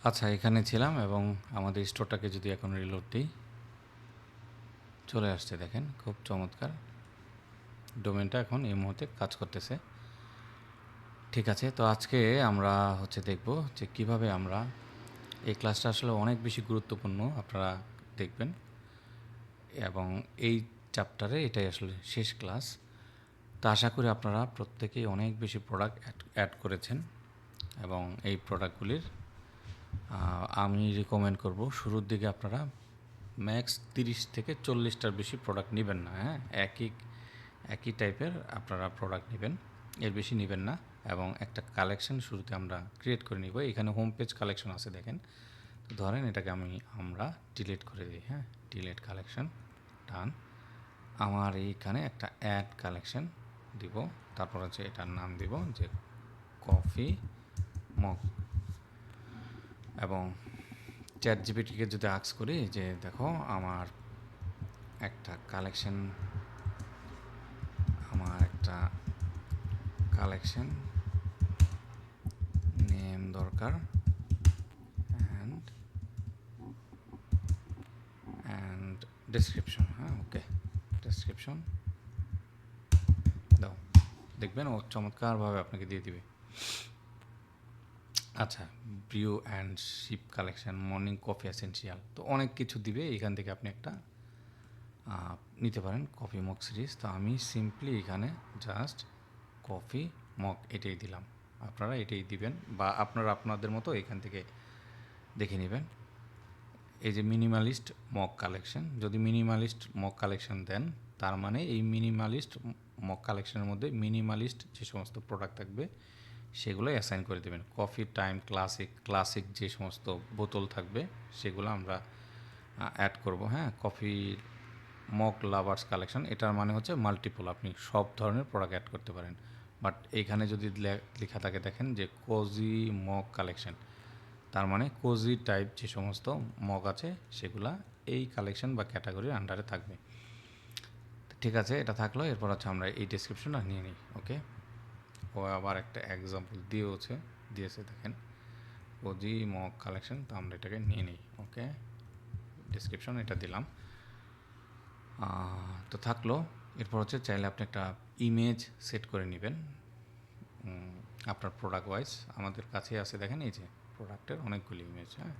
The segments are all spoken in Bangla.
আচ্ছা, এখানে ছিলাম এবং আমাদের স্টোরটাকে যদি এখন রিলোড দিই, চলে আসছে দেখেন, খুব চমৎকার। ডোমেনটা এখন এই মুহূর্তে কাজ করতেছে। ঠিক আছে, তো আজকে আমরা দেখব যে কিভাবে আমরা এই ক্লাসটা আসলে অনেক বেশি গুরুত্বপূর্ণ, আপনারা দেখবেন। এবং এই চ্যাপ্টারে এটাই আসলে শেষ ক্লাস। তো আশা করি আপনারা প্রত্যেকেই অনেক বেশি প্রোডাক্ট অ্যাড করেছেন এবং এই প্রোডাক্টগুলির আমি রিকমেন্ড করব শুরুর দিকে আপনারা ম্যাক্স 30 থেকে 40টার বেশি প্রোডাক্ট নেবেন না। হ্যাঁ, একই টাইপের আপনারা প্রোডাক্ট নেবেন, এর বেশি নেবেন না। এবং একটা কালেকশন শুরুতে আমরা ক্রিয়েট করে নিব। এখানে হোম পেজ কালেকশন আছে দেখেন। তো ধরেন এটাকে আমরা ডিলিট করে দিই। হ্যাঁ, ডিলিট কালেকশন, ডান। আমার এইখানে একটা অ্যাড কালেকশন দিব, তারপর এটার নাম দিব যে কফি মগ। এবং চ্যাট জিপিটিকে যদি আস্ক করি যে দেখো আমার একটা কালেকশন নেম দরকার অ্যান্ড ডেসক্রিপশন। হ্যাঁ, ওকে, ডেসক্রিপশন দাও, দেখবেন ও চমৎকারভাবে আপনাকে দিয়ে দিবে। আচ্ছা, brew and sip collection, morning coffee essential, তো অনেক কিছু দিবে। এখান থেকে আপনি একটা নিতে পারেন কফি মগ সিরিজ। তো আমি সিম্পলি এখানে জাস্ট কফি মগ এটাই দিলাম। আপনারা এটাই দিবেন বা আপনারা আপনাদের মতো এখান থেকে দেখে নেবেন। এই যে মিনিমালিস্ট মগ কালেকশন, যদি মিনিমালিস্ট মগ কালেকশন দেন তার মানে এই মিনিমালিস্ট মগ কালেকশনের মধ্যে মিনিমালিস্ট যে সমস্ত প্রোডাক্ট থাকবে সেগুলো অ্যাসাইন করে দেবেন। কফি টাইম ক্লাসিক যে সমস্ত বোতল থাকবে সেগুলো আমরা অ্যাড করব। হ্যাঁ, কফি মগ লাভার্স কালেকশন, এটার মানে হচ্ছে মাল্টিপল, আপনি সব ধরনের প্রোডাক্ট অ্যাড করতে পারেন। বাট এইখানে যদি লেখা থাকে দেখেন যে কোজি মগ কালেকশন, তার মানে কোজি টাইপ যে সমস্ত মগ আছে সেগুলা এই কালেকশন বা ক্যাটাগরির আন্ডারে থাকবে। ঠিক আছে, এটা থাকলো। এরপর আমরা এই ডেসক্রিপশনটা নিয়ে নিই। ওকে, ও আবার একটা এক্সাম্পল দিয়েছে দেখেন, কোজি মগ কালেকশন, তো আমরা এটাকে নিয়ে নিই। ওকে, ডেসক্রিপশন এটা দিলাম, তো থাকলো। এরপর চাইলে আপনি একটা ইমেজ সেট করে নেবেন আপনার প্রোডাক্ট ওয়াইজ। আমাদের কাছে আছে দেখেন, এই যে প্রোডাক্টের অনেকগুলি ইমেজ। হ্যাঁ,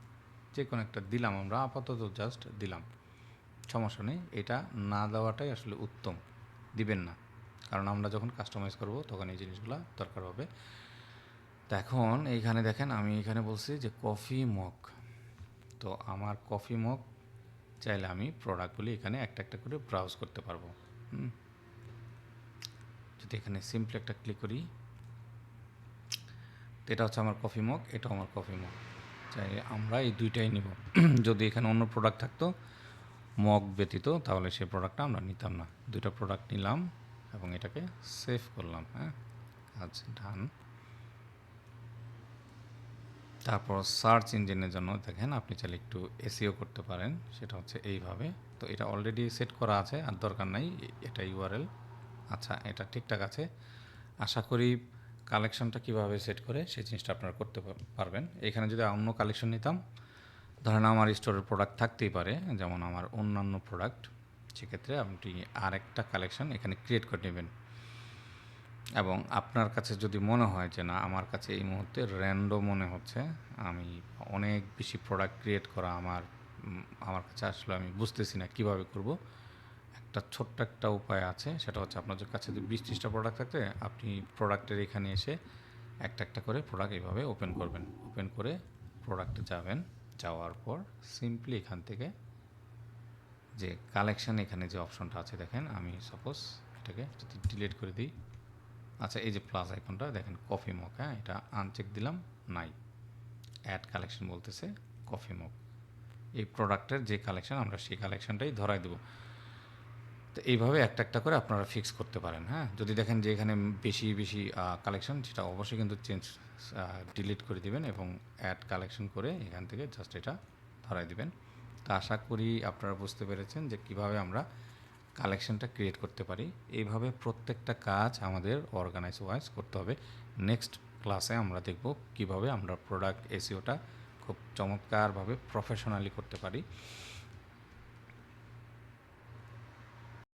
যে কোনো একটা দিলাম, আমরা আপাতত জাস্ট দিলাম, সমস্যা নেই। এটা না দেওয়াটাই আসলে উত্তম, দিবেন না, কারণ আমরা যখন কাস্টমাইজ করব তখন এই জিনিসগুলো দরকার হবে। তো এখন এইখানে দেখেন, আমি এখানে বলছি যে কফি মগ, তো আমার কফি মগ চাইলে আমি প্রোডাক্টগুলি এখানে একটা একটা করে ব্রাউজ করতে পারবো। যদি এখানে সিম্পলি একটা ক্লিক করি, তো এটা হচ্ছে আমার কফি মগ, এটাও আমার কফি মগ। চাইলে আমরা এই দুইটাই নিব। যদি এখানে অন্য প্রোডাক্ট থাকতো মগ ব্যতীত, তাহলে সেই প্রোডাক্টটা আমরা নিতাম না। দুইটা প্রোডাক্ট নিলাম এবং এটাকে সেভ করলাম। হ্যাঁ, আচ্ছা, ডান। তারপর সার্চ ইঞ্জিনের জন্য দেখেন আপনি চাইলে একটু এসইও করতে পারেন, সেটা হচ্ছে এইভাবে। তো এটা অলরেডি সেট করা আছে, আর দরকার নাই, এটা ইউআরএল। আচ্ছা, এটা ঠিকঠাক আছে। আশা করি কালেকশনটা কিভাবে সেট করে সেই জিনিসটা আপনারা করতে পারবেন। এখানে যদি অন্য কালেকশন নিতাম, ধরেন আমার স্টোরের প্রোডাক্ট থাকতেই পারে, যেমন আমার অন্যান্য প্রোডাক্ট, সেক্ষেত্রে আপনি আরেকটা কালেকশন এখানে ক্রিয়েট করে নেবেন। এবং আপনার কাছে যদি মনে হয় যে না, আমার কাছে এই মুহূর্তে র্যান্ডম মনে হচ্ছে, আমি অনেক বেশি প্রোডাক্ট ক্রিয়েট করা আমার কাছে আসলে আমি বুঝতেছি না কীভাবে করব, একটা ছোট্ট একটা উপায় আছে। সেটা হচ্ছে আপনার কাছে যদি 20-30টা প্রোডাক্ট থাকতে, আপনি প্রোডাক্টের এখানে এসে একটা একটা করে প্রোডাক্ট এইভাবে ওপেন করবেন। ওপেন করে প্রোডাক্টে যাবেন, যাওয়ার পর সিম্পলি এখান থেকে যে কালেকশান, এখানে যে অপশনটা আছে দেখেন, আমি সাপোজ এটাকে যদি ডিলিট করে দিই, আচ্ছা, এই যে প্লাস আইকনটা দেখেন, কফি মগ। হ্যাঁ, এটা আনচেক দিলাম, নাই, অ্যাড কালেকশন বলতেছে কফি মগ। এই প্রোডাক্টের যে কালেকশন, আমরা সেই কালেকশনটাই ধরাই দেবো। তো এইভাবে একটা একটা করে আপনারা ফিক্স করতে পারেন। হ্যাঁ, যদি দেখেন যে এখানে বেশি বেশি কালেকশন, সেটা অবশ্যই কিন্তু ডিলিট করে দিবেন এবং অ্যাড কালেকশন করে এখান থেকে জাস্ট এটা ধরাই দিবেন। তো আশা করি আপনারা বুঝতে পেরেছেন যে কিভাবে আমরা কালেকশনটা ক্রিয়েট করতে পারি। এইভাবে প্রত্যেকটা কাজ আমাদের অর্গানাইজ ওয়াইজ করতে হবে। নেক্সট ক্লাসে আমরা দেখব কিভাবে আমরা প্রোডাক্ট এসইওটা খুব চমৎকারভাবে প্রফেশনালি করতে পারি।